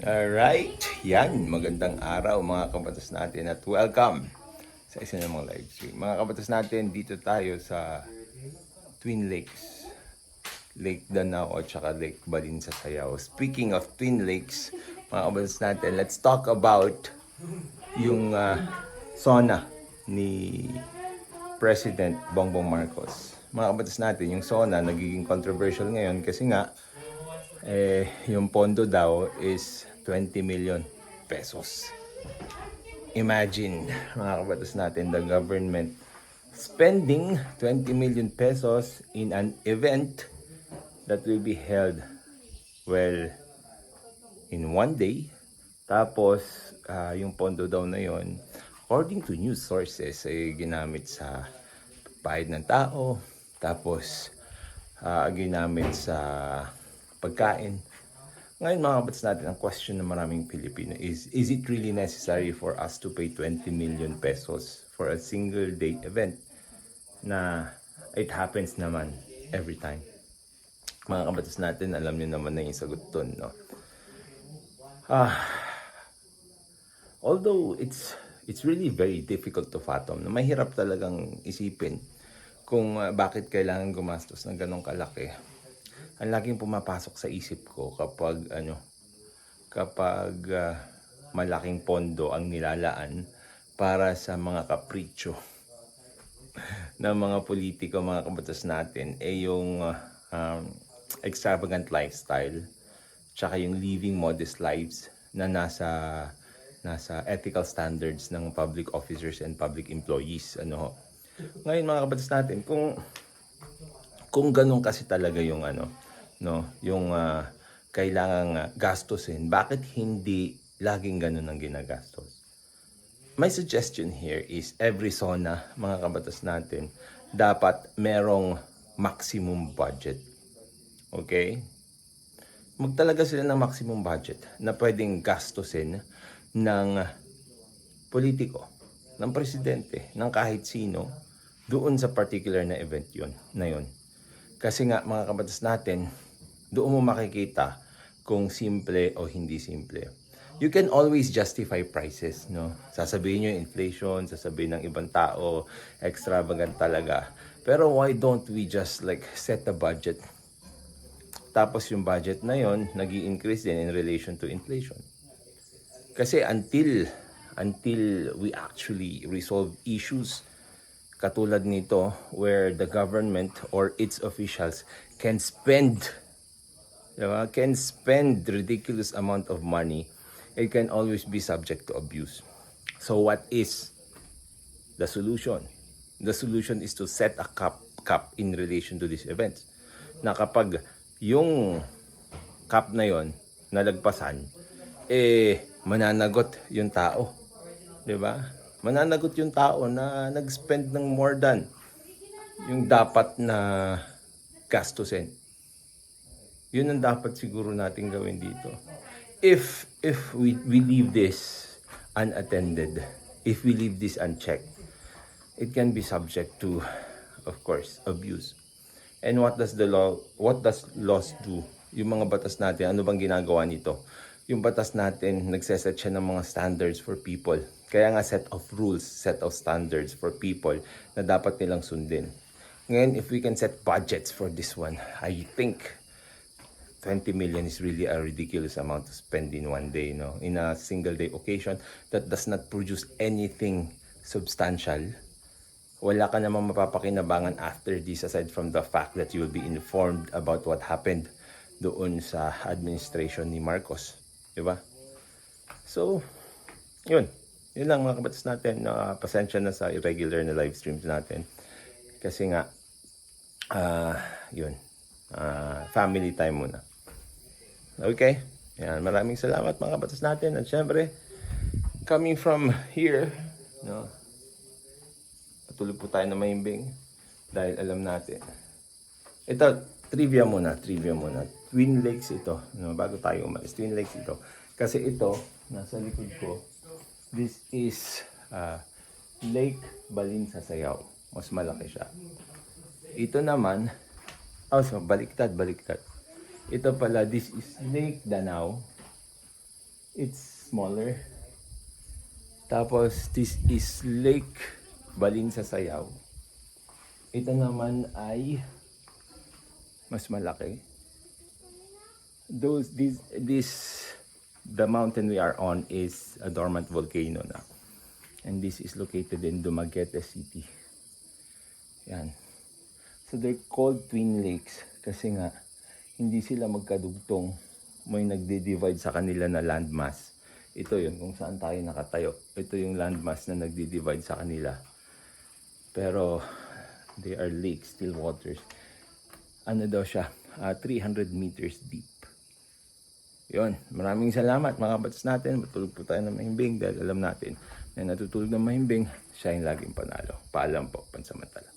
Alright, yan. Magandang araw mga kabatas natin at welcome sa isa namang live stream. Mga kabatas natin, dito tayo sa Twin Lakes. Lake Danao at saka Lake Balin sa Sayaw. Speaking of Twin Lakes, mga kabatas natin, let's talk about yung SONA ni President Bongbong Marcos. Mga kabatas natin, yung SONA nagiging controversial ngayon kasi nga yung pondo daw is 20 million pesos. Imagine, mga kabatas natin, the government spending 20 million pesos in an event that will be held, well, in one day. Tapos, yung pondo daw na yon, according to news sources, ay ginamit sa bayad ng tao. Tapos, ginamit sa pagkain. Ngayon mga kabatas natin, ang question ng maraming Pilipino is it really necessary for us to pay 20 million pesos for a single day event na it happens naman every time? Mga kabatas natin, alam niyo naman na yung sagot dun, no? Although it's really very difficult to fathom, na mahirap talagang isipin kung bakit kailangan gumastos ng ganong kalaki. Ang laging pumapasok sa isip ko kapag malaking pondo ang nilalaan para sa mga kapritsyo ng mga politiko, mga kabatas natin, yung extravagant lifestyle tsaka yung living modest lives na nasa ethical standards ng public officers and public employees. Ngayon mga kabatas natin, kung ganun kasi talaga yung yung kailangang gastusin, bakit hindi laging ganun ang ginagastos? My suggestion here is every SONA, mga kabatas natin, dapat merong maximum budget. Okay? Magtalaga sila ng maximum budget na pwedeng gastusin ng politiko, ng presidente, ng kahit sino doon sa particular na event na yun. Kasi nga mga kabatas natin, doon mo makikita kung simple o hindi simple. You can always justify prices, no? Sasabihin nyo inflation, sasabihin ng ibang tao, extravagant talaga. Pero why don't we just set a budget? Tapos yung budget na yon nag-i-increase din in relation to inflation. Kasi until we actually resolve issues katulad nito where the government or its officials can spend ridiculous amount of money, it can always be subject to abuse. So what is the solution? The solution is to set a cap in relation to these events. Na kapag yung cap na yon nalagpasan, mananagot yung tao. 'Di ba? Mananagot yung tao na nag-spend ng more than yung dapat na gastusin. Yun ang dapat siguro natin gawin dito. If we leave this unattended, if we leave this unchecked, it can be subject to, of course, abuse. And what does laws do? Yung mga batas natin, ano bang ginagawa nito? Yung batas natin, nagseset siya ng mga standards for people. Kaya nga set of rules, set of standards for people na dapat nilang sundin. Ngayon, if we can set budgets for this one, I think 20 million is really a ridiculous amount to spend in one day, no? In a single day occasion that does not produce anything substantial. Wala ka namang mapapakinabangan after this aside from the fact that you will be informed about what happened doon sa administration ni Marcos. Diba? So, yun. Yun lang mga kabatas natin. Pasensya na sa irregular na live streams natin. Kasi nga, yun. Family time muna. Okay? Yan. Maraming salamat mga kabatas natin. At syempre, coming from here, no, patuloy po tayo na mahimbing dahil alam natin. Ito, trivia muna. Twin Lakes ito. No, bago tayo umalis. Twin Lakes ito. Kasi ito, nasa likod ko, this is Lake Balin sa Sayaw. Mas malaki siya. Ito naman, baliktad. Ito pala, this is Lake Danao. It's smaller. Tapos, this is Lake Balin sa Sayaw. Ito naman ay mas malaki. The mountain we are on is a dormant volcano na. And this is located in Dumaguete City. Yan. So they're called twin lakes kasi nga hindi sila magkadugtong. May nagdi-divide sa kanila na landmass. Ito yun kung saan tayo nakatayo. Ito yung landmass na nagdi-divide sa kanila. Pero they are lakes, still waters. Ano daw siya? 300 meters deep. Yun, maraming salamat mga kabats natin. Matulog po tayo ng mahimbing dahil alam natin na natutulog ng mahimbing, siya yung laging panalo. Paalam po, pansamantala.